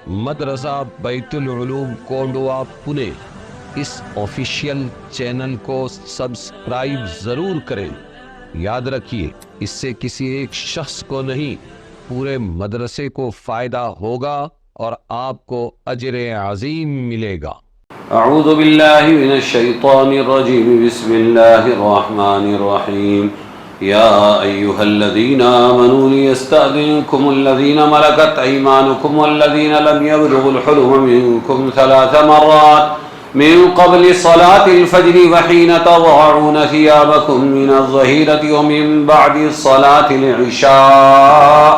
مدرسہ بیت العلوم کونڈوا پونے اس official channel کو سبسکرائب ضرور کریں۔ یاد رکھیے اس سے کسی ایک شخص کو نہیں پورے مدرسے کو فائدہ ہوگا اور آپ کو اجر عظیم ملے گا۔ اعوذ باللہ من الشیطان الرجیم بسم اللہ الرحمن الرحیم یا ایہا الذین آمنوا لیستأذنکم الذین ملکت ایمانکم والذین لم یبلغوا الحلم منکم 3 مرات من قبل صلاة الفجر وحین تضعون ثیابکم من الظہیرة ومن بعد صلاة العشاء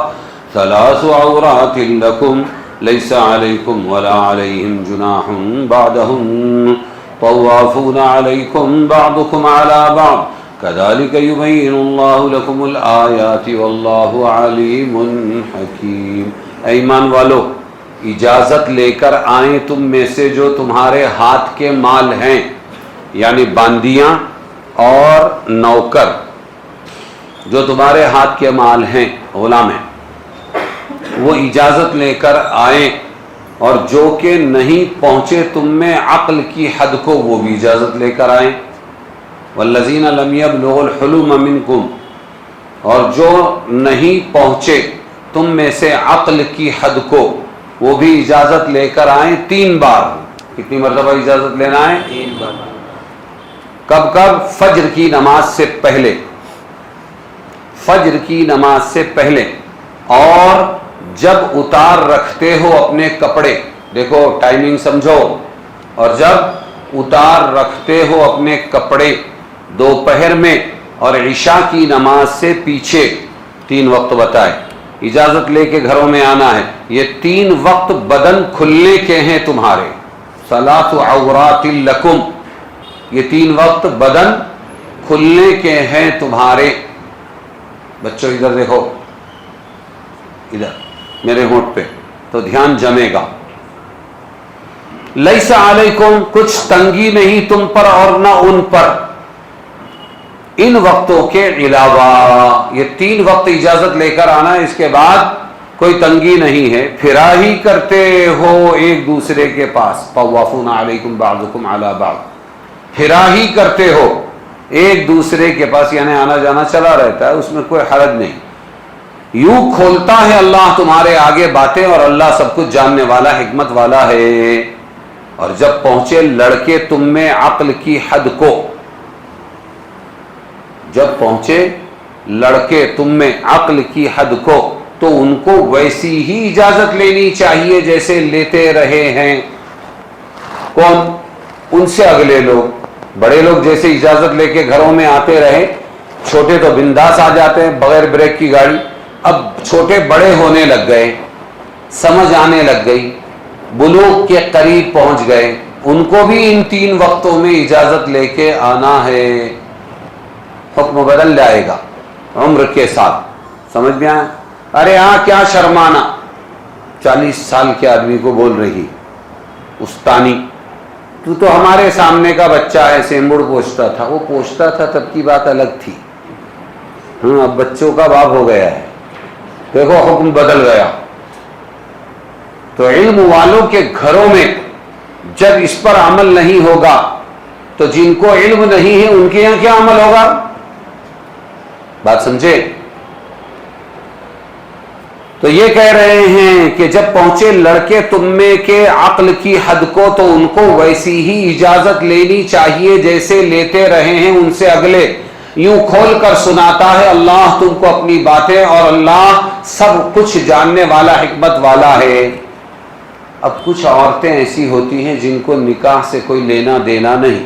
3 عورات لکم ليس عليكم ولا عليهم جناح بعدهم طوافون عليكم بعضكم على بعض كذلك يبين الله لكم الآيات والله عليم حكيم۔ ایمان والو اجازت لے کر آئیں تم میں سے جو تمہارے ہاتھ کے مال ہیں، یعنی باندیاں اور نوکر جو تمہارے ہاتھ کے مال ہیں، غلام ہیں، وہ اجازت لے کر آئیں، اور جو کہ نہیں پہنچے تم میں عقل کی حد کو وہ بھی اجازت لے کر آئیں۔ والذین لم یبلغوا الحلم منکم، اور جو نہیں پہنچے تم میں سے عقل کی حد کو وہ بھی اجازت لے کر آئیں 3 بار۔ کتنی مرتبہ اجازت لینا ہے؟ 3 بار۔ کب کب؟ فجر کی نماز سے پہلے، فجر کی نماز سے پہلے، اور جب اتار رکھتے ہو اپنے کپڑے، دیکھو ٹائمنگ سمجھو، اور جب اتار رکھتے ہو اپنے کپڑے دوپہر میں اور عشاء کی نماز سے پیچھے 3 وقت بتائے، اجازت لے کے گھروں میں آنا ہے۔ یہ 3 وقت بدن کھلنے کے ہیں تمہارے، 3 عورات لکم، یہ 3 وقت بدن کھلنے کے ہیں تمہارے۔ بچوں ادھر دیکھو، ادھر میرے ہونٹ پہ، تو دھیان جمے گا۔ لیس علیکم، کچھ تنگی نہیں تم پر اور نہ ان پر، ان وقتوں کے علاوہ۔ یہ 3 وقت اجازت لے کر آنا ہے، اس کے بعد کوئی تنگی نہیں ہے۔ پھرا ہی کرتے ہو ایک دوسرے کے پاس، طوافون علیکم بعضکم علی بعض، پھرا ہی کرتے ہو ایک دوسرے کے پاس، یعنی آنا جانا چلا رہتا ہے، اس میں کوئی حرج نہیں۔ یوں کھولتا ہے اللہ تمہارے آگے باتیں، اور اللہ سب کچھ جاننے والا، حکمت والا ہے۔ اور جب پہنچے لڑکے تم میں عقل کی حد کو، جب پہنچے لڑکے تم میں عقل کی حد کو، تو ان کو ویسی ہی اجازت لینی چاہیے جیسے لیتے رہے ہیں۔ کون؟ ان سے اگلے لوگ، بڑے لوگ جیسے اجازت لے کے گھروں میں آتے رہے، چھوٹے تو بنداس آ جاتے ہیں بغیر بریک کی گاڑی۔ اب چھوٹے بڑے ہونے لگ گئے، سمجھ آنے لگ گئی، بلوغ کے قریب پہنچ گئے، ان کو بھی ان 3 وقتوں میں اجازت لے کے آنا ہے۔ حکم بدل جائے گا عمر کے ساتھ، سمجھ میں آیا؟ ارے ہاں کیا شرمانا، 40 سال کے آدمی کو بول رہی استانی، تو ہمارے سامنے کا بچہ ہے، سیمبڑ پوچھتا تھا، وہ پوچھتا تھا تب کی بات الگ تھی، ہاں اب بچوں کا باپ ہو گیا ہے، دیکھو حکم بدل گیا۔ تو علم والوں کے گھروں میں جب اس پر عمل نہیں ہوگا تو جن کو علم نہیں ہے ان کے یہاں کیا عمل ہوگا؟ بات سمجھے؟ تو یہ کہہ رہے ہیں کہ جب پہنچے لڑکے تم میں کے عقل کی حد کو، تو ان کو ویسی ہی اجازت لینی چاہیے جیسے لیتے رہے ہیں ان سے اگلے۔ یوں کھول کر سناتا ہے اللہ تم کو اپنی باتیں، اور اللہ سب کچھ جاننے والا، حکمت والا ہے۔ اب کچھ عورتیں ایسی ہوتی ہیں جن کو نکاح سے کوئی لینا دینا نہیں،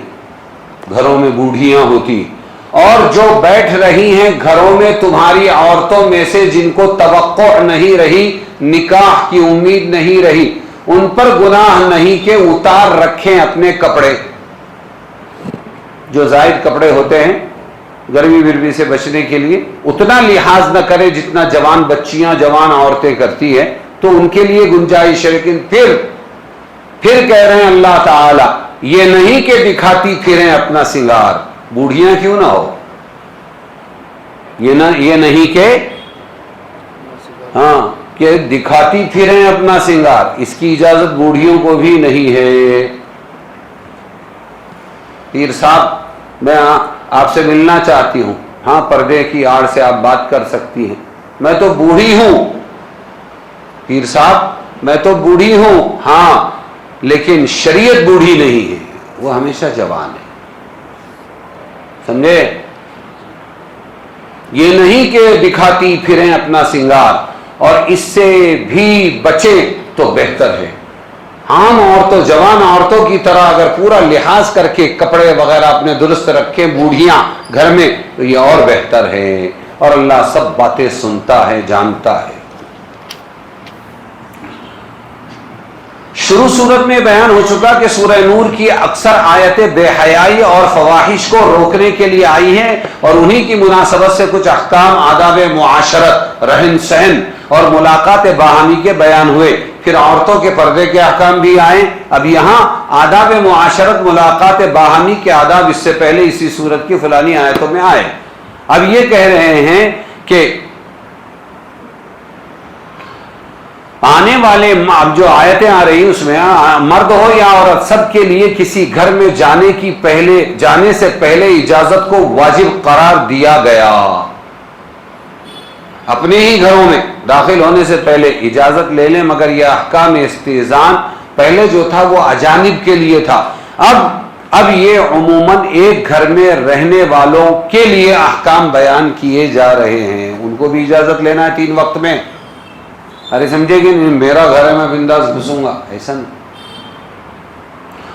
گھروں میں بوڑھیاں ہوتی، اور جو بیٹھ رہی ہیں گھروں میں تمہاری عورتوں میں سے جن کو توقع نہیں رہی، نکاح کی امید نہیں رہی، ان پر گناہ نہیں کہ اتار رکھیں اپنے کپڑے، جو زائد کپڑے ہوتے ہیں گرمی برمی سے بچنے کے لیے، اتنا لحاظ نہ کرے جتنا جوان بچیاں، جوان عورتیں کرتی ہیں، تو ان کے لیے گنجائش ہے۔ لیکن پھر کہہ رہے ہیں اللہ تعالی، یہ نہیں کہ دکھاتی پھریں اپنا سنگار، بوڑھیاں کیوں نہ ہو، یہ نہیں کہ کہ دکھاتی پھریں اپنا سنگار، اس کی اجازت بوڑھیوں کو بھی نہیں ہے۔ پیر صاحب میں آپ سے ملنا چاہتی ہوں، ہاں پردے کی آڑ سے آپ بات کر سکتی ہیں، میں تو بوڑھی ہوں۔ پیر صاحب میں تو بوڑھی ہوں، ہاں لیکن شریعت بوڑھی نہیں ہے، وہ ہمیشہ جوان ہے، سمجھے؟ یہ نہیں کہ دکھاتی پھریں اپنا سنگار، اور اس سے بھی بچیں تو بہتر ہے۔ عام عورتوں، جوان عورتوں کی طرح اگر پورا لحاظ کر کے کپڑے وغیرہ اپنے درست رکھیں بوڑھیاں گھر میں تو یہ اور بہتر ہے، اور اللہ سب باتیں سنتا ہے، جانتا ہے۔ شروع صورت میں بیان ہو چکا کہ سورہ نور کی اکثر آیتیں بے حیائی اور فواحش کو روکنے کے لیے آئی ہیں، اور انہی کی مناسبت سے کچھ احکام آداب معاشرت، رہن سہن اور ملاقات باہمی کے بیان ہوئے۔ پھر عورتوں کے پردے کے احکام بھی آئے۔ اب یہاں آداب معاشرت، ملاقات باہمی کے آداب اس سے پہلے اسی سورت کی فلانی آیتوں میں آئے۔ اب یہ کہہ رہے ہیں کہ آنے والے اب جو آیتیں آ رہی اس میں مرد ہو یا عورت سب کے لیے کسی گھر میں جانے سے پہلے اجازت کو واجب قرار دیا گیا۔ اپنے ہی گھروں میں داخل ہونے سے پہلے اجازت لے لیں، مگر یہ احکام استئذان پہلے جو تھا وہ اجانب کے لیے تھا، اب یہ عموماً ایک گھر میں رہنے والوں کے لیے احکام بیان کیے جا رہے ہیں۔ ان کو بھی اجازت لینا ہے 3 وقت میں۔ ارے سمجھے کہ میرا گھر ہے میں بنداس گھسوں گا، ایسا نہیں۔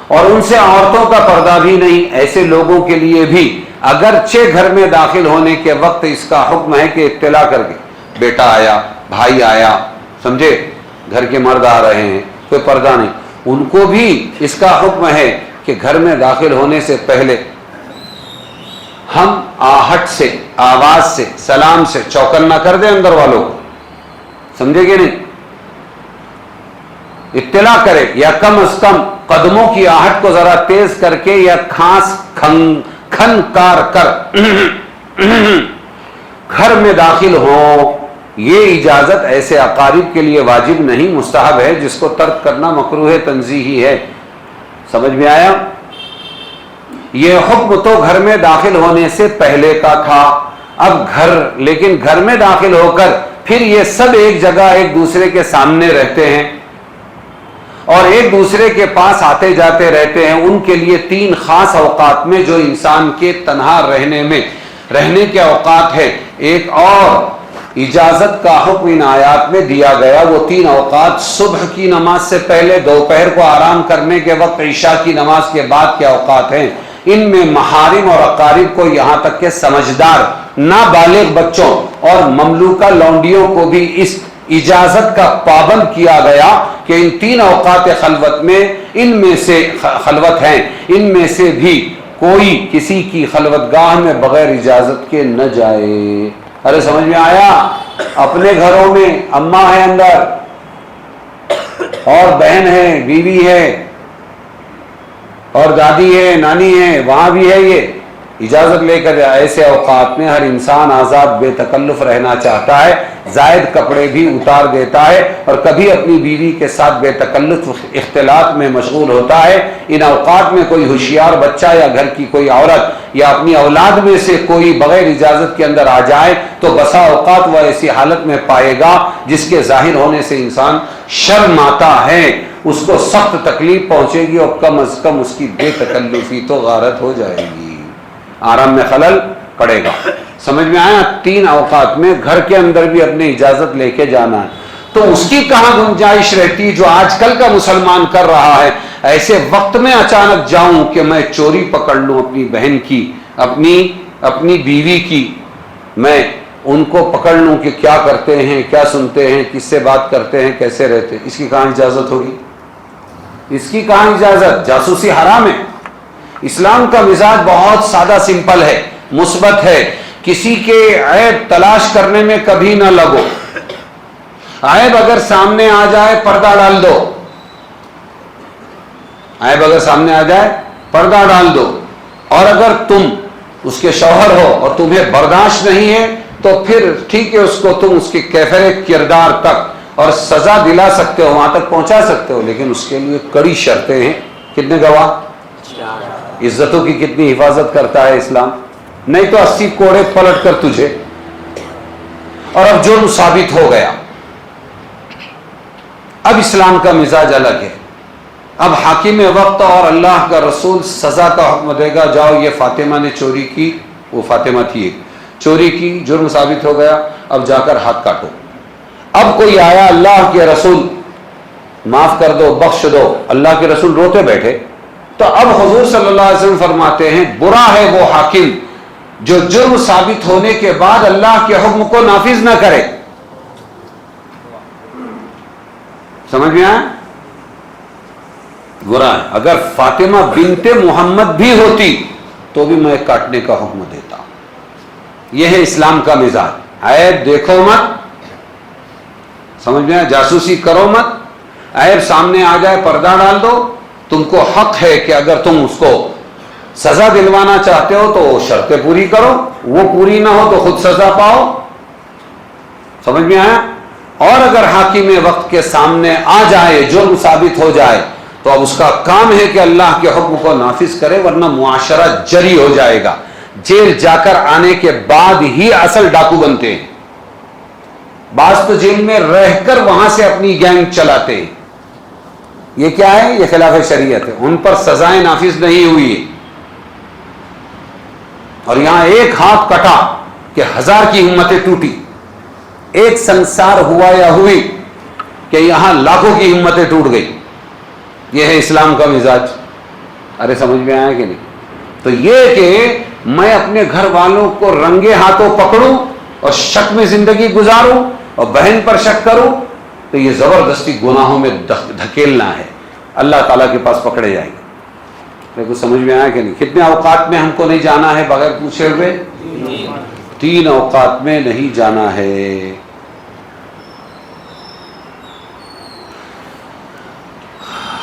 اور ان سے عورتوں کا پردہ بھی نہیں، ایسے لوگوں کے لیے بھی اگرچہ گھر میں داخل ہونے کے وقت اس کا حکم ہے کہ اطلاع کر کے، بیٹا آیا، بھائی آیا، سمجھے، گھر کے مرد آ رہے ہیں، کوئی پردہ نہیں، ان کو بھی اس کا حکم ہے کہ گھر میں داخل ہونے سے پہلے ہم آہٹ سے، آواز سے، سلام سے چوکن نہ کر دیں اندر والوں کو، سمجھے کہ نہیں، اطلاع کرے، یا کم از کم قدموں کی آہٹ کو ذرا تیز کر کے یا کھنکار کر گھر میں داخل ہو۔ یہ اجازت ایسے اقارب کے لیے واجب نہیں، مستحب ہے، جس کو ترک کرنا مکروہ تنزیہی ہے۔ سمجھ میں آیا؟ یہ حکم تو گھر میں داخل ہونے سے پہلے کا تھا، لیکن گھر میں داخل ہو کر پھر یہ سب ایک جگہ ایک دوسرے کے سامنے رہتے ہیں اور ایک دوسرے کے پاس آتے جاتے رہتے ہیں۔ ان کے لیے 3 خاص اوقات میں جو انسان کے تنہا رہنے کے اوقات ہے، ایک اور اجازت کا حکم ان آیات میں دیا گیا۔ وہ 3 اوقات صبح کی نماز سے پہلے، دوپہر کو آرام کرنے کے وقت، عشاء کی نماز کے بعد کے اوقات ہیں۔ ان میں محارم اور اقارب کو، یہاں تک کہ سمجھدار نابالغ بچوں اور مملوکہ لونڈیوں کو بھی اس اجازت کا پابند کیا گیا کہ ان 3 اوقات خلوت میں، ان میں سے خلوت ہیں، ان میں سے بھی کوئی کسی کی خلوت گاہ میں بغیر اجازت کے نہ جائے۔ ارے سمجھ میں آیا؟ اپنے گھروں میں اماں ہے اندر اور بہن ہے، بیوی ہے اور دادی ہے، نانی ہے، وہاں بھی ہے، یہ اجازت لے کر ایسے اوقات میں ہر انسان آزاد بے تکلف رہنا چاہتا ہے، زائد کپڑے بھی اتار دیتا ہے اور کبھی اپنی بیوی کے ساتھ بے تکلف اختلاط میں مشغول ہوتا ہے۔ ان اوقات میں کوئی ہوشیار بچہ یا گھر کی کوئی عورت یا اپنی اولاد میں سے کوئی بغیر اجازت کے اندر آ جائے تو بسا اوقات وہ ایسی حالت میں پائے گا جس کے ظاہر ہونے سے انسان شرم آتا ہے، اس کو سخت تکلیف پہنچے گی اور کم از کم اس کی بے تکلفی تو غارت ہو جائے گی، آرام میں خلل پڑے گا۔ سمجھ میں آیا؟ 3 اوقات میں گھر کے اندر بھی اپنی اجازت لے کے جانا ہے، تو اس کی کہاں گنجائش رہتی جو آج کل کا مسلمان کر رہا ہے؟ ایسے وقت میں اچانک جاؤں کہ میں چوری پکڑ لوں اپنی بہن کی، اپنی بیوی کی، میں ان کو پکڑ لوں کہ کیا کرتے ہیں، کیا سنتے ہیں، کس سے بات کرتے ہیں، کیسے رہتے ہیں، اس کی کہاں اجازت ہوگی؟ اس کی کہاں اجازت؟ جاسوسی حرام ہے۔ اسلام کا مزاج بہت سادہ سمپل ہے، مثبت ہے۔ کسی کے عیب تلاش کرنے میں کبھی نہ لگو، عیب اگر سامنے آ جائے پردہ ڈال دو، عیب اگر سامنے آ جائے پردہ ڈال دو، اور اگر تم اس کے شوہر ہو اور تمہیں برداشت نہیں ہے تو پھر ٹھیک ہے، اس کو تم اس کے کیفر کردار تک اور سزا دلا سکتے ہو، وہاں تک پہنچا سکتے ہو، لیکن اس کے لیے کڑی شرطیں ہیں. کتنے گواہ؟ عزتوں کی کتنی حفاظت کرتا ہے اسلام. نہیں تو 80 کوڑے پلٹ کر تجھے. اور اب جرم ثابت ہو گیا، اب اسلام کا مزاج الگ ہے. اب حاکم وقت اور اللہ کا رسول سزا کا حکم دے گا. جاؤ، یہ فاطمہ نے چوری کی، وہ فاطمہ تھی ایک، چوری کی، جرم ثابت ہو گیا، اب جا کر ہاتھ کاٹو. اب کوئی آیا، اللہ کے رسول معاف کر دو، بخش دو، اللہ کے رسول روتے بیٹھے. تو اب حضور صلی اللہ علیہ وسلم فرماتے ہیں برا ہے وہ حاکم جو جرم ثابت ہونے کے بعد اللہ کے حکم کو نافذ نہ کرے. سمجھ میں آیا؟ برا ہے. اگر فاطمہ بنت محمد بھی ہوتی تو بھی میں کاٹنے کا حکم دیتا. یہ ہے اسلام کا مزاج. عیب دیکھو مت، سمجھ میں آیا؟ جاسوسی کرو مت. عیب سامنے آ جائے پردہ ڈال دو. تم کو حق ہے کہ اگر تم اس کو سزا دلوانا چاہتے ہو تو وہ شرطیں پوری کرو، وہ پوری نہ ہو تو خود سزا پاؤ. سمجھ میں آیا؟ اور اگر حاکم وقت کے سامنے آ جائے، جرم ثابت ہو جائے، تو اب اس کا کام ہے کہ اللہ کے حکم کو نافذ کرے، ورنہ معاشرہ جری ہو جائے گا. جیل جا کر آنے کے بعد ہی اصل ڈاکو بنتے ہیں. بعض تو جیل میں رہ کر وہاں سے اپنی گینگ چلاتے ہیں. یہ کیا ہے؟ یہ خلاف شریعت ہے. ان پر سزائیں نافذ نہیں ہوئی ہے. اور یہاں ایک ہاتھ کٹا کہ 1000 کی ہمتیں ٹوٹی. ایک سنسار ہوا یا ہوئی کہ یہاں لاکھوں کی ہمتیں ٹوٹ گئی. یہ ہے اسلام کا مزاج. ارے سمجھ میں آیا کہ نہیں؟ تو یہ کہ میں اپنے گھر والوں کو رنگے ہاتھوں پکڑوں اور شک میں زندگی گزاروں اور بہن پر شک کروں، تو یہ زبردستی گناہوں میں دھکیلنا ہے. اللہ تعالیٰ کے پاس پکڑے جائیں گے. میرے کو سمجھ میں آیا کہ نہیں؟ کتنے اوقات میں ہم کو نہیں جانا ہے بغیر پوچھے ہوئے؟ 3 اوقات میں نہیں جانا ہے.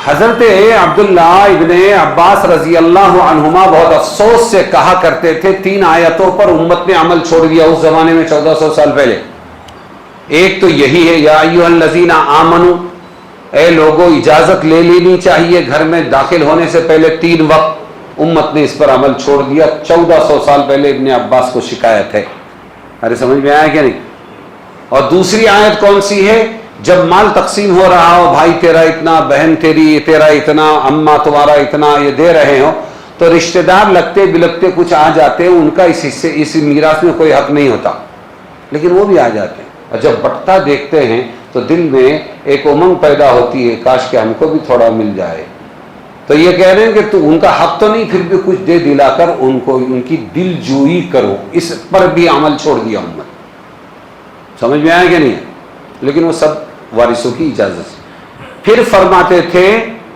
حضرت عبداللہ ابن عباس رضی اللہ عنہما بہت افسوس سے کہا کرتے تھے 3 آیتوں پر امت نے عمل چھوڑ دیا اس زمانے میں 1400 سال پہلے. ایک تو یہی ہے یا ایھا الذین آمنو، اے لوگوں اجازت لے لینی چاہیے گھر میں داخل ہونے سے پہلے 3 وقت. امت نے اس پر عمل چھوڑ دیا. 1400 سال پہلے ابن عباس کو شکایت ہے. ارے سمجھ میں آیا کہ نہیں؟ اور دوسری آیت کون سی ہے؟ جب مال تقسیم ہو رہا ہو، بھائی تیرا اتنا، بہن تیرا اتنا، اماں تمہارا اتنا، یہ دے رہے ہو، تو رشتہ دار لگتے بلگتے کچھ آ جاتے ہیں، ان کا اس حصے، اس میراث میں کوئی حق نہیں ہوتا، لیکن وہ بھی آ جاتے ہیں. اور جب بٹتا دیکھتے ہیں تو دل میں ایک امنگ پیدا ہوتی ہے، کاش کہ ہم کو بھی تھوڑا مل جائے. تو یہ کہہ رہے ہیں کہ تو ان کا حق تو نہیں، پھر بھی کچھ دے دلا کر ان کو ان کی دل جوئی کرو. اس پر بھی عمل چھوڑ دیا امت. سمجھ میں آیا کہ نہیں؟ لیکن وہ سب وارثوں کی اجازت سے. پھر فرماتے تھے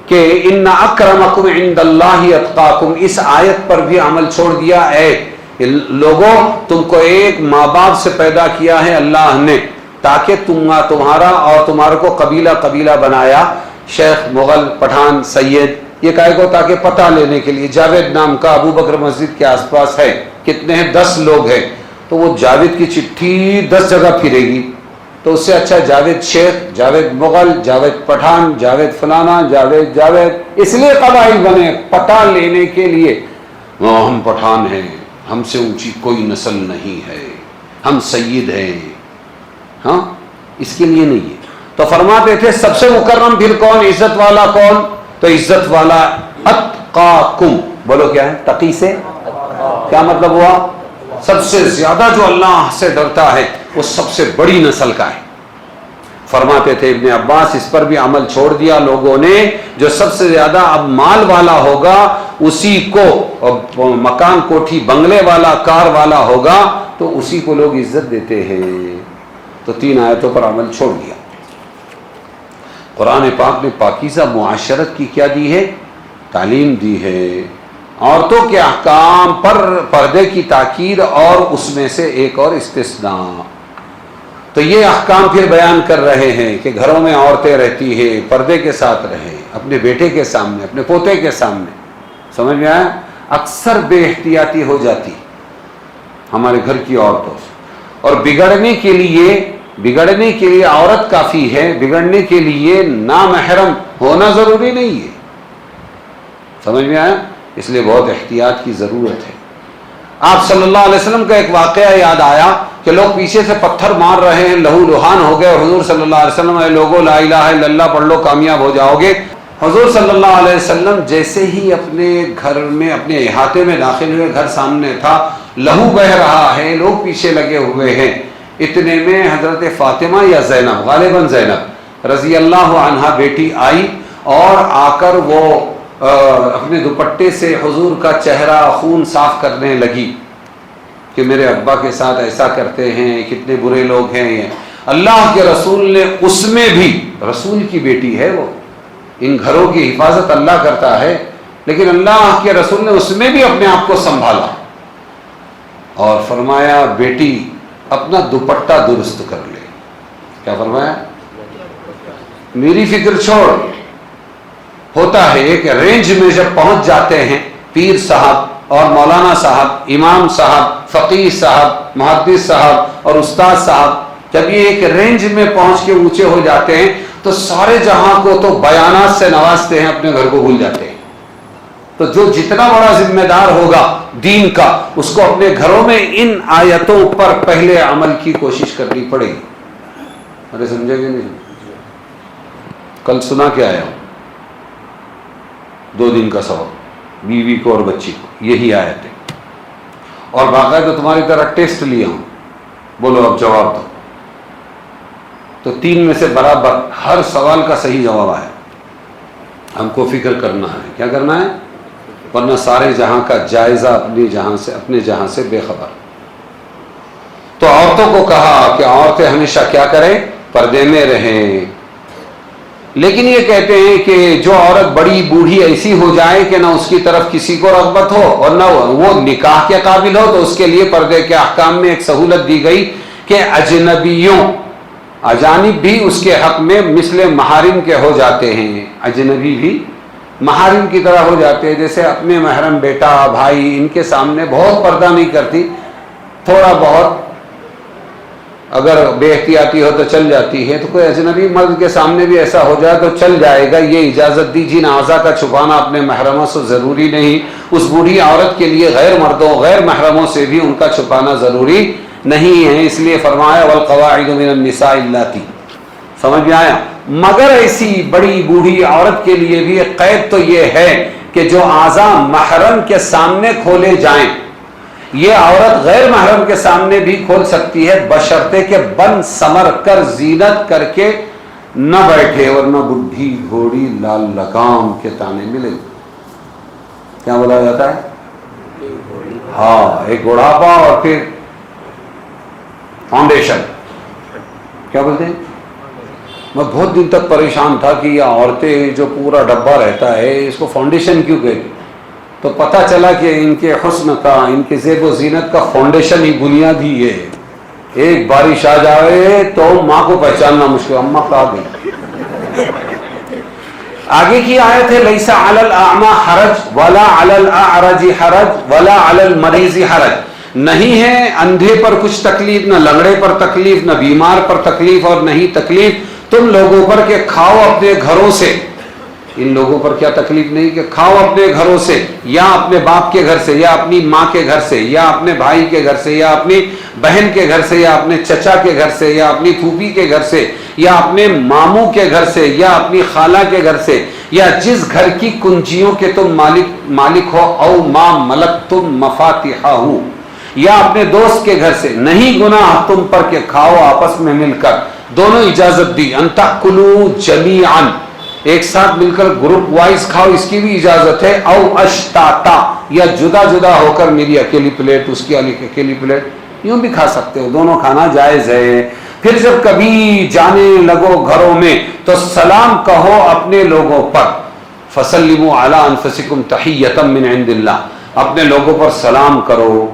کہ ان اکرمکم عند اللہ اتقاکم. اس آیت پر بھی عمل چھوڑ دیا. اے لوگوں، تم کو ایک ماں باپ سے پیدا کیا ہے اللہ نے، تاکہ تمہارا اور تمہارے کو قبیلہ قبیلہ بنایا. شیخ، مغل، پٹھان، سید، یہ کہے کو تاکہ پتہ لینے کے لیے. جاوید نام کا ابو بکر مسجد کے آس پاس ہے. کتنے ہیں؟ 10 لوگ ہیں. تو وہ جاوید کی چٹھی 10 جگہ پھرے گی. تو اس سے اچھا جاوید شیخ، جاوید مغل، جاوید پٹھان، جاوید فلانا، جاوید، اس لیے قبائل بنے پتہ لینے کے لیے. ہم پٹھان ہیں، ہم سے اونچی کوئی نسل نہیں ہے، ہم سید ہیں. ہاں، اس کے لیے نہیں ہے. تو فرماتے تھے سب سے مکرم پھر کون، عزت والا کون؟ تو عزت والا اتقاکم. بولو کیا ہے؟ تقی سے کیا مطلب ہوا؟ سب سے زیادہ جو اللہ سے ڈرتا ہے وہ سب سے بڑی نسل کا ہے. فرماتے تھے ابن عباس اس پر بھی عمل چھوڑ دیا لوگوں نے. جو سب سے زیادہ اب مال والا ہوگا اسی کو، مکان کوٹھی بنگلے والا، کار والا ہوگا تو اسی کو لوگ عزت دیتے ہیں. تو 3 آیتوں پر عمل چھوڑ دیا. قرآن پاک نے پاکیزہ معاشرت کی کیا دی ہے؟ تعلیم دی ہے. عورتوں کے احکام پر پردے کی تاکید اور اس میں سے ایک اور استثناء. تو یہ احکام پھر بیان کر رہے ہیں کہ گھروں میں عورتیں رہتی ہیں، پردے کے ساتھ رہیں، اپنے بیٹے کے سامنے، اپنے پوتے کے سامنے. سمجھ میں آیا؟ اکثر بے احتیاطی ہو جاتی ہمارے گھر کی عورتوں سے، اور بگڑنے کے لیے بگڑنے کے لیے عورت کافی ہے، بگڑنے کے لیے نامحرم ہونا ضروری نہیں ہے. سمجھ میں آیا؟ اس لیے بہت احتیاط کی ضرورت ہے. آپ صلی اللہ علیہ وسلم کا ایک واقعہ یاد آیا کہ لوگ پیچھے سے پتھر مار رہے ہیں، لہو لہان ہو گئے. حضور صلی اللہ علیہ وسلم، اے لوگو لا الہ الا اللہ پڑھ لو کامیاب ہو جاؤ گے. حضور صلی اللہ علیہ وسلم جیسے ہی اپنے گھر میں، اپنے احاطے میں داخل ہوئے، گھر سامنے تھا، لہو بہہ رہا ہے، لوگ پیچھے لگے ہوئے ہیں. اتنے میں حضرت فاطمہ یا زینب، غالباً زینب رضی اللہ عنہا بیٹی آئی اور آ کر وہ اپنے دوپٹے سے حضور کا چہرہ خون صاف کرنے لگی کہ میرے ابا کے ساتھ ایسا کرتے ہیں، کتنے برے لوگ ہیں یہ. اللہ کے رسول نے اس میں بھی، رسول کی بیٹی ہے وہ، ان گھروں کی حفاظت اللہ کرتا ہے، لیکن اللہ کے رسول نے اس میں بھی اپنے آپ کو سنبھالا اور فرمایا بیٹی اپنا دوپٹہ درست کر لے. کیا فرمایا؟ میری فکر چھوڑ. ہوتا ہے ایک رینج میں جب پہنچ جاتے ہیں پیر صاحب اور مولانا صاحب، امام صاحب، فقیہ صاحب، محدث صاحب اور استاد صاحب، جب یہ ایک رینج میں پہنچ کے اونچے ہو جاتے ہیں تو سارے جہاں کو تو بیانات سے نوازتے ہیں، اپنے گھر کو بھول جاتے ہیں. تو جو جتنا بڑا ذمہ دار ہوگا دین کا، اس کو اپنے گھروں میں ان آیتوں پر پہلے عمل کی کوشش کرنی پڑے گی. ارے سمجھے گے نہیں؟ کل سنا کے آیا ہوں 2 دن کا سبق، بیوی کو اور بچی کو یہی آیت ہے، اور باقاعدہ تمہاری طرح ٹیسٹ لیا ہوں. بولو اب جواب دو. تو 3 میں سے برابر ہر سوال کا صحیح جواب آیا. ہم کو فکر کرنا ہے. کیا کرنا ہے؟ ورنہ سارے جہاں کا جائزہ اپنے جہاں سے بے خبر. تو عورتوں کو کہا کہ عورتیں ہمیشہ کیا کریں؟ پردے میں رہیں. لیکن یہ کہتے ہیں کہ جو عورت بڑی بوڑھی ایسی ہو جائے کہ نہ اس کی طرف کسی کو رغبت ہو اور نہ وہ نکاح کے قابل ہو، تو اس کے لیے پردے کے احکام میں ایک سہولت دی گئی کہ اجنبیوں، اجانب بھی اس کے حق میں مثل محارم کے ہو جاتے ہیں. اجنبی بھی محارم کی طرح ہو جاتے ہیں. جیسے اپنے محرم بیٹا، بھائی، ان کے سامنے بہت پردہ نہیں کرتی، تھوڑا بہت اگر بے احتیاطی ہو تو چل جاتی ہے. تو کوئی اجنبی مرد کے سامنے بھی ایسا ہو جائے تو چل جائے گا. یہ اجازت دی. جن اعضاء کا چھپانا اپنے محرموں سے ضروری نہیں، اس بوڑھی عورت کے لیے غیر مردوں، غیر محرموں سے بھی ان کا چھپانا ضروری نہیں ہے. اس لیے فرمایا والقواعد من النساء اللاتی. سمجھ میں آیا؟ مگر ایسی بڑی بوڑھی عورت کے لیے بھی ایک قید تو یہ ہے کہ جو اعضاء محرم کے سامنے کھولے جائیں، یہ عورت غیر محرم کے سامنے بھی کھول سکتی ہے، بشرطے کہ بن سمر کر زینت کر کے نہ بیٹھے، ورنہ بڈھی گھوڑی لال لگام کے تانے ملے. کیا بولا جاتا ہے؟ ہاں، ایک بڑھاپا اور پھر فاؤنڈیشن. کیا بولتے ہیں؟ میں بہت دن تک پریشان تھا کہ یہ عورتیں جو پورا ڈبہ رہتا ہے اس کو فاؤنڈیشن کیوں کہتے؟ تو پتہ چلا کہ ان کے حسن کا، ان کے زیب و زینت کا فاؤنڈیشن ہی، بنیاد ہی ہے. ایک بارش آ جائے تو ماں کو پہچاننا مشکل. اماں کہاں گئی؟ آگے کی آیت ہے لیس علی الاعمى حرج ولا علی الاعرج حرج ولا علی المریض حرج. نہیں ہے اندھے پر کچھ تکلیف، نہ لنگڑے پر تکلیف، نہ بیمار پر تکلیف، اور نہیں تکلیف تم لوگوں پر کہ کھاؤ اپنے گھروں سے. ان لوگوں پر کیا تکلیف نہیں کہ کھاؤ اپنے گھروں سے، یا اپنے باپ کے گھر سے، یا اپنی ماں کے گھر سے، یا اپنے بھائی کے گھر سے، یا اپنی بہن کے گھر سے، یا اپنے چچا کے گھر سے، یا اپنی پھوپھی کے گھر سے، یا اپنے ماموں کے گھر سے، یا اپنی خالہ کے گھر سے، یا جس گھر کی کنجیوں کے تم مالک ہو، او ما ملکتم مفاتحہ ہو، یا اپنے دوست کے گھر سے. نہیں گناہ تم پر کہ کھاؤ آپس میں مل کر. دونوں اجازت دی. ان تاکلوا جمیعا، ایک ساتھ مل کر گروپ وائز کھاؤ، اس کی بھی اجازت ہے. او اشتاتا، یا جدا جدا ہو کر، میری اکیلی پلیٹ، اس کی اکیلی پلیٹ، یوں بھی کھا سکتے ہو. دونوں کھانا جائز ہے. پھر جب کبھی جانے لگو گھروں میں تو سلام کہو اپنے لوگوں پر. فسلموا علی انفسکم تحیۃ من عند اللہ، اپنے لوگوں پر سلام کرو.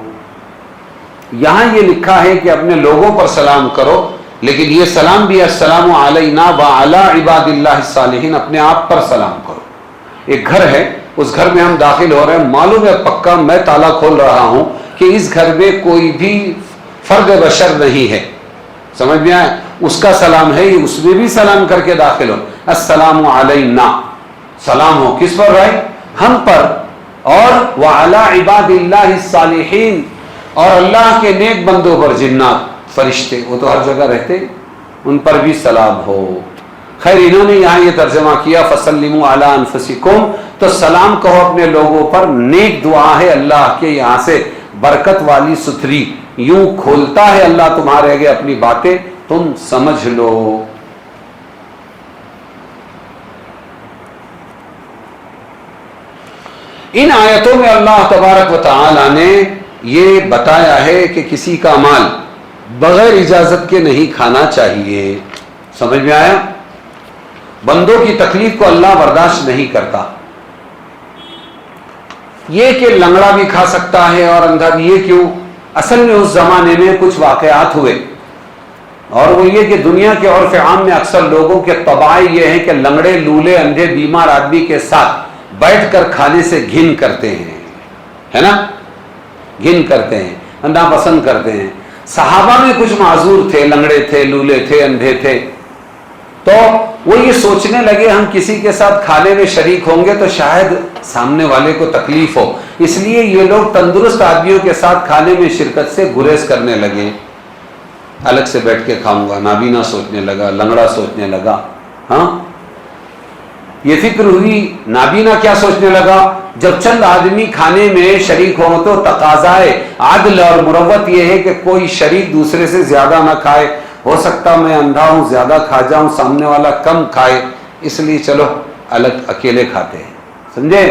یہاں یہ لکھا ہے کہ اپنے لوگوں پر سلام کرو، لیکن یہ سلام بھی السلام علینا وعلی عباد اللہ الصالحین، اپنے آپ پر سلام کرو. ایک گھر ہے، اس گھر میں ہم داخل ہو رہے ہیں، معلوم ہے پکا میں تالا کھول رہا ہوں کہ اس گھر میں کوئی بھی فرد بشر نہیں ہے. سمجھ میں آیا؟ اس کا سلام ہے، اس میں بھی سلام کر کے داخل ہو۔ السلام علینا، سلام ہو کس پر بھائی؟ ہم پر، اور وعلی عباد اللہ الصالحین، اور اللہ کے نیک بندوں پر، جنات فرشتے وہ تو ہر جگہ رہتے، ان پر بھی سلام ہو۔ خیر انہوں نے یہاں یہ ترجمہ کیا فسلموا علی انفسکم، تو سلام کہو اپنے لوگوں پر، نیک دعا ہے اللہ کے یہاں سے برکت والی ستھری، یوں کھولتا ہے اللہ تمہارے آگے اپنی باتیں، تم سمجھ لو۔ ان آیتوں میں اللہ تبارک و تعالی نے یہ بتایا ہے کہ کسی کا مال بغیر اجازت کے نہیں کھانا چاہیے۔ سمجھ میں آیا؟ بندوں کی تکلیف کو اللہ برداشت نہیں کرتا۔ یہ کہ لنگڑا بھی کھا سکتا ہے اور اندھا بھی، یہ کیوں؟ اصل میں اس زمانے میں کچھ واقعات ہوئے، اور وہ یہ کہ دنیا کے عرف عام میں اکثر لوگوں کے طبع یہ ہے کہ لنگڑے، لولے، اندھے، بیمار آدمی کے ساتھ بیٹھ کر کھانے سے گھن کرتے ہیں، ہے نا؟ گھن کرتے ہیں، ناپسند کرتے ہیں۔ صحابہ میں کچھ معذور تھے، لنگڑے تھے، لولے تھے، اندھے تھے، تو وہ یہ سوچنے لگے ہم کسی کے ساتھ کھانے میں شریک ہوں گے تو شاید سامنے والے کو تکلیف ہو، اس لیے یہ لوگ تندرست آدمیوں کے ساتھ کھانے میں شرکت سے گریز کرنے لگے۔ الگ سے بیٹھ کے کھاؤں گا، نابینا سوچنے لگا، لنگڑا سوچنے لگا، ہاں یہ فکر ہوئی۔ نابینا کیا سوچنے لگا؟ جب چند آدمی کھانے میں شریک ہوں تو تقاضائے عدل اور مروت یہ ہے کہ کوئی شریک دوسرے سے زیادہ نہ کھائے، ہو سکتا میں اندھا ہوں زیادہ کھا جاؤں، سامنے والا کم کھائے، اس لیے چلو الگ اکیلے کھاتے ہیں۔ سمجھے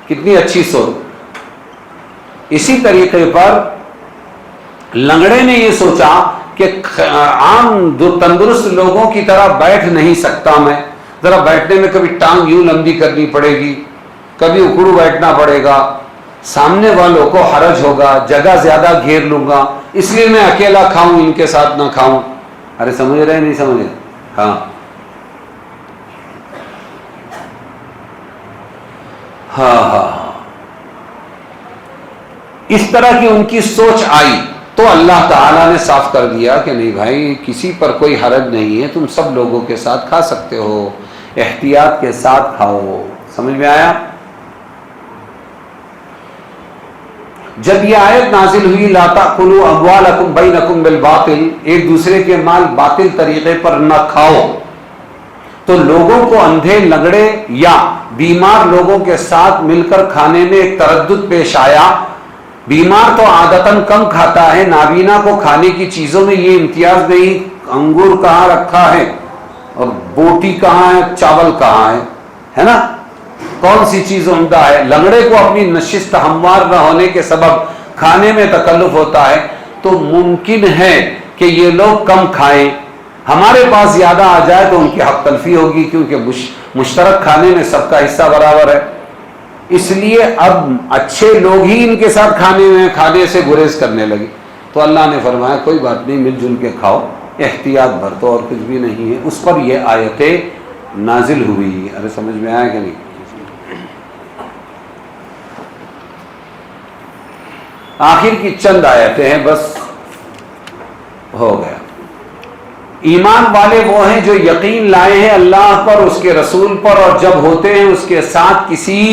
کتنی اچھی سوچ۔ اسی طریقے پر لنگڑے نے یہ سوچا کہ عام جو تندرست لوگوں کی طرح بیٹھ نہیں سکتا میں، ذرا بیٹھنے میں کبھی ٹانگ یوں لمبی کرنی پڑے گی، کبھی اکڑو بیٹھنا پڑے گا، سامنے والوں کو حرج ہوگا، جگہ زیادہ گھیر لوں گا، اس لیے میں اکیلا کھاؤں، ان کے ساتھ نہ کھاؤں۔ ارے سمجھ رہے نہیں سمجھ رہے؟ ہاں ہاں ہاں اس طرح کی ان کی سوچ آئی تو اللہ تعالیٰ نے صاف کر دیا کہ نہیں بھائی، کسی پر کوئی حرج نہیں ہے، تم سب لوگوں کے ساتھ کھا سکتے ہو، احتیاط کے ساتھ کھاؤ۔ سمجھ میں آیا؟ جب یہ آیت نازل ہوئی لا تأکلوا اموالکم بینکم بالباطل، ایک دوسرے کے مال باطل طریقے پر نہ کھاؤ، تو لوگوں کو اندھے، لنگڑے یا بیمار لوگوں کے ساتھ مل کر کھانے میں ایک تردد پیش آیا۔ بیمار تو عادتاً کم کھاتا ہے، نابینا کو کھانے کی چیزوں میں یہ امتیاز نہیں، انگور کہاں رکھا ہے اور بوٹی کہاں ہے، چاول کہاں ہے نا، کون سی چیز عمدہ ہے۔ لنگڑے کو اپنی نشست ہموار نہ ہونے کے سبب کھانے میں تکلف ہوتا ہے، تو ممکن ہے کہ یہ لوگ کم کھائیں، ہمارے پاس زیادہ آ جائے تو ان کی حق تلفی ہوگی، کیونکہ مشترک کھانے میں سب کا حصہ برابر ہے۔ اس لیے اب اچھے لوگ ہی ان کے ساتھ کھانے سے گریز کرنے لگے، تو اللہ نے فرمایا کوئی بات نہیں، مل جل کے کھاؤ، احتیاط برتو، اور کچھ بھی نہیں ہے۔ اس پر یہ آیتیں نازل ہوئی۔ ارے سمجھ میں آیا کہ نہیں؟ آخر کی چند آیتیں ہیں، بس ہو گیا۔ ایمان والے وہ ہیں جو یقین لائے ہیں اللہ پر، اس کے رسول پر، اور جب ہوتے ہیں اس کے ساتھ کسی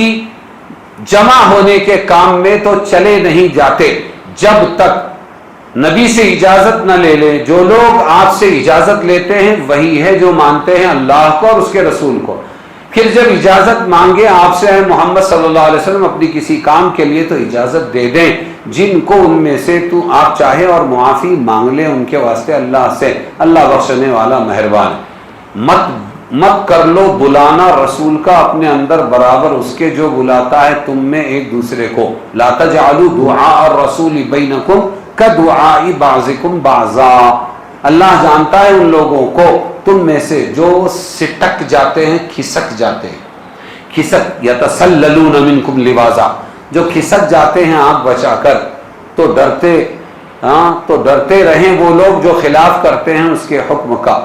جمع ہونے کے کام میں تو چلے نہیں جاتے جب تک نبی سے اجازت نہ لے لیں۔ جو لوگ آپ سے اجازت لیتے ہیں وہی ہے جو مانتے ہیں اللہ کو اور اس کے رسول کو، پھر جب اجازت مانگے آپ سے محمد صلی اللہ علیہ وسلم اپنی کسی کام کے لیے تو اجازت دے دیں، جن کو ان میں سے تو آپ چاہے، اور معافی مانگ لیں ان کے واسطے اللہ سے، اللہ بخشنے والا مہربان۔ مت کر لو بلانا رسول کا اپنے اندر برابر اس کے جو بلاتا ہے تم میں ایک دوسرے کو، لا تجعلوا دعاء الرسول بینکم کدعاء بعضکم بعضا۔ اللہ جانتا ہے ان لوگوں کو تم میں سے جو سٹک جاتے ہیں، کھسک جاتے ہیں، کھسک یتسللون منکم لواذا، جو کھسک جاتے ہیں آنکھ بچا کر، تو ڈرتے رہیں وہ لوگ جو خلاف کرتے ہیں اس کے حکم کا،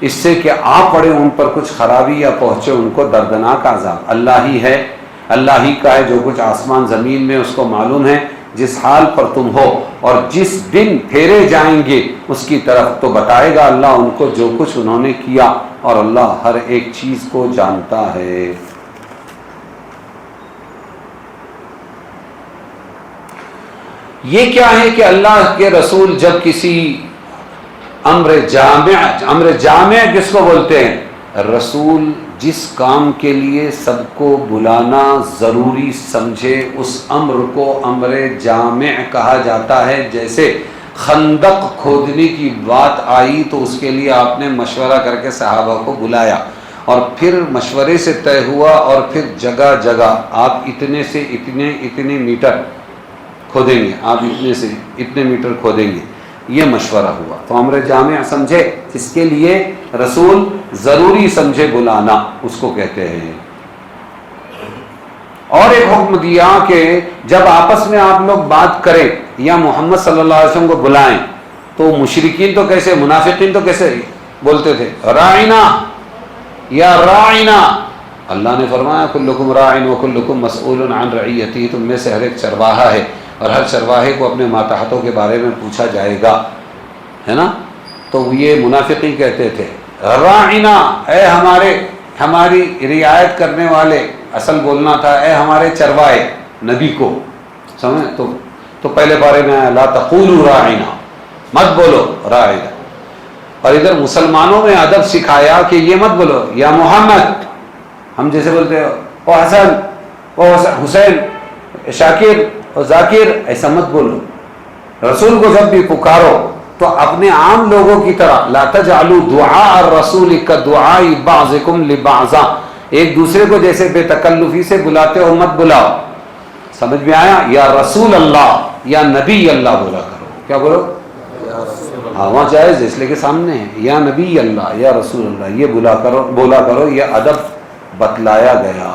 اس سے کہ آ پڑے ان پر کچھ خرابی یا پہنچے ان کو دردناک عذاب۔ اللہ ہی ہے، اللہ ہی کا ہے، جو کچھ آسمان زمین میں اس کو معلوم ہے، جس حال پر تم ہو اور جس دن پھیرے جائیں گے اس کی طرف، تو بتائے گا اللہ ان کو جو کچھ انہوں نے کیا، اور اللہ ہر ایک چیز کو جانتا ہے۔ یہ کیا ہے کہ اللہ کے رسول جب کسی امر جامع کس کو بولتے ہیں؟ رسول جس کام کے لیے سب کو بلانا ضروری سمجھے اس امر کو امر جامع کہا جاتا ہے۔ جیسے خندق کھودنے کی بات آئی تو اس کے لیے آپ نے مشورہ کر کے صحابہ کو بلایا، اور پھر مشورے سے طے ہوا، اور پھر جگہ جگہ آپ اتنے سے اتنے میٹر کھودیں گے، آپ اتنے سے اتنے میٹر کھودیں گے، یہ مشورہ ہوا تو امر جامع سمجھے، اس کے لیے رسول ضروری سمجھے بلانا، اس کو کہتے ہیں۔ اور ایک حکم دیا کہ جب آپس میں آپ لوگ بات کریں یا محمد صلی اللہ علیہ وسلم کو بلائیں تو مشرکین تو کیسے، منافقین تو کیسے بولتے تھے؟ راعنا یا راعنا۔ اللہ نے فرمایا کلکم راعن وکلکم مسئول عن رعیتہ، تم میں سے ہر ایک چرواہا ہے اور ہر چرواہے کو اپنے ماتحتوں کے بارے میں پوچھا جائے گا، ہے نا؟ تو یہ منافقین کہتے تھے راعنا، اے ہماری رعایت کرنے والے، اصل بولنا تھا اے ہمارے چرواہے، نبی کو سمجھ۔ تو پہلے بارے میں آیا لا تقولوا راعنا، مت بولو راعنا۔ اور ادھر مسلمانوں میں ادب سکھایا کہ یہ مت بولو یا محمد، ہم جیسے بولتے او حسن، او حسین، شاکر اور ذاکر، ایسا مت بولو۔ رسول کو جب بھی پکارو تو اپنے عام لوگوں کی طرح لا تجعلوا دعاء الرسول کدعاء بعضکم لبعضا، ایک دوسرے کو جیسے بے تکلفی سے بلاتے ہو مت بلاؤ۔ سمجھ میں آیا؟ یا رسول اللہ یا نبی اللہ بولا کرو۔ کیا بولو؟ ہاں وہاں جائز اس لیے کہ سامنے ہے، یا نبی اللہ یا رسول اللہ، یہ بولا کرو، یہ ادب بتلایا گیا۔